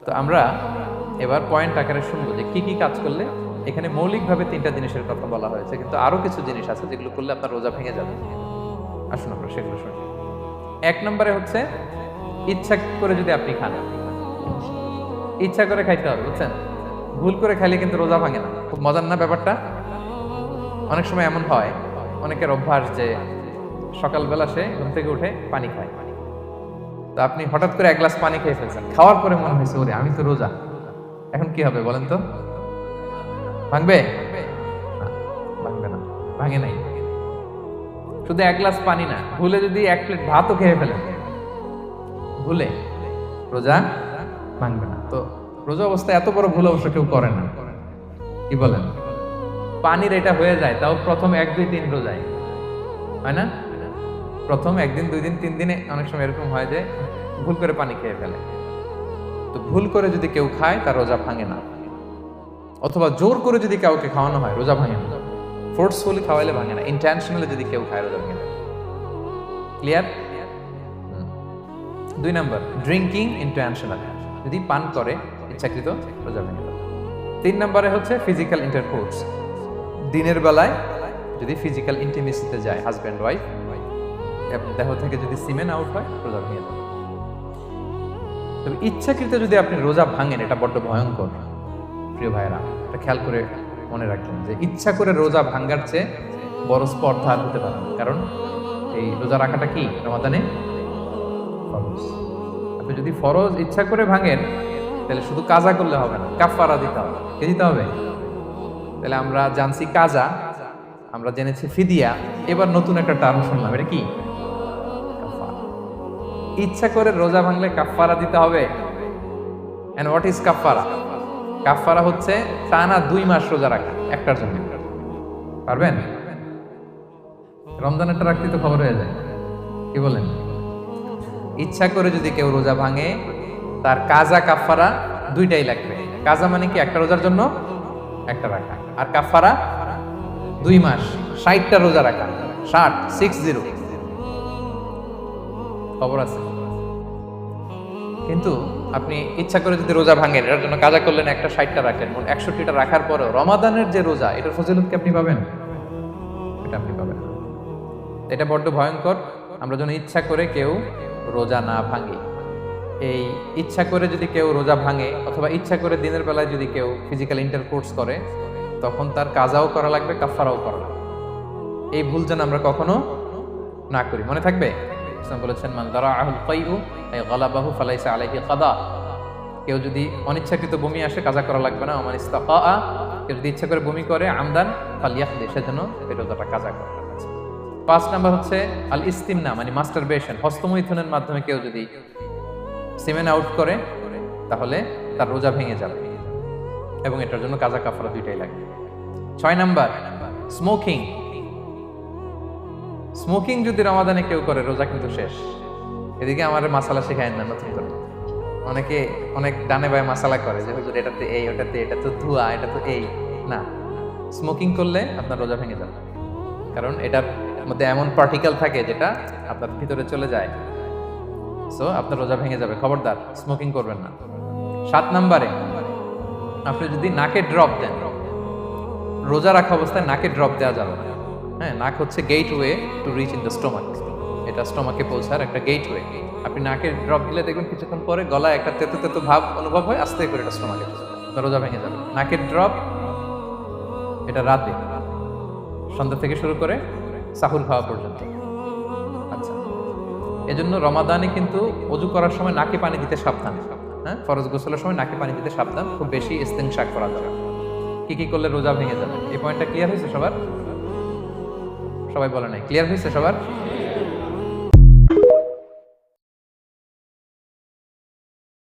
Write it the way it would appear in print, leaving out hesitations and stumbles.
তো আমরা এবার পয়েন্ট আকারে শুনবো যে কি কি কাজ করলে, এখানে মৌলিকভাবে 3টা জিনিসের কথা বলা হয়েছে, কিন্তু আরো কিছু জিনিস আছে যেগুলো করলে আপনার রোজা ভেঙে যাবে। আসুন আমরা সেগুলো শুনি। 1 নম্বরে হচ্ছে ইচ্ছা করে যদি আপনি খান, ইচ্ছা করে খাইতে হবে, বুঝছেন? ভুল করে খাইলে কিন্তু রোজা ভাঙে না। খুব মজার না ব্যাপারটা? অনেক সময় এমন হয়, অনেকের অভ্যাস যে সকালবেলা সে ঘুম থেকে উঠে পানি খায়। তো আপনি হঠাৎ করে 1 গ্লাস পানি খেয়ে ফেলছেন, খাওয়ার পরে মনে হয়েছে ওরে আমি তো রোজা, এখন কি হবে বলেন তো? ভাঙবে? না, ভাঙবে না, ভাঙে নাই। শুধু 1 গ্লাস পানি না, ভুলে যদি 1 প্লেট ভাতও খেয়ে ফেলেন, ভুলে, রোজা ভাঙবে না। তো রোজা অবস্থায় এত বড় ভুল অবশ্য কেউ করে না, কি বলেন? পানির এটা হয়ে যায়, তাও প্রথম 1, 2, 3 রোজায়, হয় না? প্রথম 1 দিন 2 দিন 3 দিনে অনেক সময় এরকম হয় যে ভুল করে পানি খেয়ে ফেলে। তো ভুল করে যদি কেউ খায় তার রোজা ভাঙে না, অথবা জোর করে যদি কাউকে খাওয়ানো হয় রোজা ভাঙে না। ফোর্সফুলি খাওয়াইলে ভাঙে না, ইন্টেনশনালি যদি কেউ খায় রোজা ভাঙে না। ক্লিয়ার? 2 নাম্বার, ড্রিঙ্কিং ইন্টেনশনালি, যদি পান করে ইচ্ছাকৃত, রোজা ভেঙে যাবে। 3 নম্বরে হচ্ছে ফিজিক্যাল ইন্টারকোর্স, দিনের বেলায় যদি ফিজিক্যাল ইন্টিমেসিতে যায় হাজব্যান্ড ওয়াইফ, দেহ থেকে যদি সিমেন আউট হয় রোজা ভেঙে যাবে। তবে ইচ্ছাকৃত যদি আপনি রোজা ভাঙেন, এটা বড্ড ভয়ঙ্কর প্রিয় ভাইরা, এটা খেয়াল করে মনে রাখবেন যে ইচ্ছা করে রোজা ভাঙার চেয়ে বড় স্পর্ধা আর হতে পারে না। কারণ এই রোজা রাখাটা কি রমাদানে ফরজ। আপনি যদি ফরজ ইচ্ছা করে ভাঙেন তাহলে শুধু কাজা করলে হবে না, কাফারা দিতে হবে। কে দিতে হবে? তাহলে আমরা জানছি কাজা, আমরা জেনেছি ফিদিয়া, এবার নতুন একটা টার্ম শুনলাম, এটা কি? কাফারা। ইচ্ছা করে রোজা ভাঙলে কাফারা দিতে হবে। এন্ড হোয়াট ইজ কাফারা? কাফারা হচ্ছে টানা 2 মাস রোজা রাখা একটার জন্য। পারবেন? রমজানেরটা রাখতে তো খবর হয়ে যায়, কি বলেন? ইচ্ছা করে যদি কেউ রোজা ভাঙে, তার কাজা কাফারা 2টাই লাগবে। কাজা মানে কি? একটা রোজার জন্য একটা রাখা, আর কাফারা 2 মাস 60টা রোজা রাখা। 60 খবর আছে। কিন্তু আপনি ইচ্ছা করে যদি রোজা ভাঙেন, এটার জন্য কাজা করলেন, একটা 60টা রাখলেন, মোট 61টা রাখার পরেও রমাদানের যে রোজা, এটার ফজিলত কি আপনি পাবেন? এটা আপনি পাবেন না। এটা বড্ড ভয়ঙ্কর। আমরা যেন ইচ্ছা করে কেউ রোজা না ভাঙি। এই ইচ্ছা করে যদি কেউ রোজা ভাঙে, অথবা ইচ্ছা করে দিনের বেলায় যদি কেউ ফিজিক্যাল ইন্টারকোর্স করে, তখন তার কাজাও করা লাগবে, কাফারাও করা লাগবে। এই ভুল যেন আমরা কখনো না করি, মনে থাকবে? ইসলাম বলেছেন মান দারাআহুল ফাইউ আই গালাবাহু ফালাইসা আলাইহি কাদা। কেউ যদি অনিচ্ছাকৃত বমি আসে, কাজা করা লাগবে না। ওমান ইস্তাফা, কেউ যদি ইচ্ছা করে বমি করে আমদান ফালিয়াখদি, সেজন্য এই রোজাটা কাজা করে। 5 নাম্বার হচ্ছে আল ইস্তিমনা, মানে মাস্টারবেশন, হস্তমৈথুনের মাধ্যমে কেউ যদি সিমেন আউট করে তাহলে তার রোজা ভেঙে যাবে, এবং এটার জন্য কাজা কাফারা 2টাই লাগবে। 6 নাম্বার স্মোকিং। স্মোকিং যদি রমাদানে কেউ করে, রোজা কিন্তু শেষ। এদিকে আমার মাসালা শেখায় না নতুন করে, অনেকে অনেক ডানে বায়ে মাসালা করে যে হুজুর এটাতে এই, ওটাতে এটা তো ধোঁয়া, এটা তো এই না। স্মোকিং করলে আপনার রোজা ভেঙে যাবে, কারণ এটার মধ্যে এমন পার্টিকেল থাকে যেটা আপনার ভিতরে চলে যায়। সো আপনার রোজা ভেঙে যাবে, খবরদার স্মোকিং করবেন না। 7 নাম্বারে আপনি যদি নাকে ড্রপ দেন, রোজা রাখা অবস্থায় নাকে ড্রপ দেওয়া যাবে না। হ্যাঁ, নাক হচ্ছে gateway to reach in the stomach, এটা স্টোমাকে পৌঁছার একটা গেটওয়ে। আপনি নাকে ড্রপ দিলে দেখবেন কিছুক্ষণ পরে গলায় একটা তেতো তেতো ভাব অনুভব হয়, আস্তে করে এটা স্টোমাকে রোজা ভেঙে যাবে। নাকের ড্রপ এটা রাতে, সন্ধ্যা থেকে শুরু করে সাহুর খাওয়া পর্যন্ত। আচ্ছা, এজন্য রমাদানে কিন্তু ওযু করার সময় নাকে পানি দিতে সাবধান। হ্যাঁ, ফরজ গোসলের সময় নাকে পানি দিতে সাবধান, খুব বেশি ইস্তেনশাক করা যাবে। কি কি করলে রোজা ভেঙে যাবে, এই পয়েন্টটা ক্লিয়ার হয়েছে সবার? সবাই বলে নাই, ক্লিয়ার হয়েছে সবার?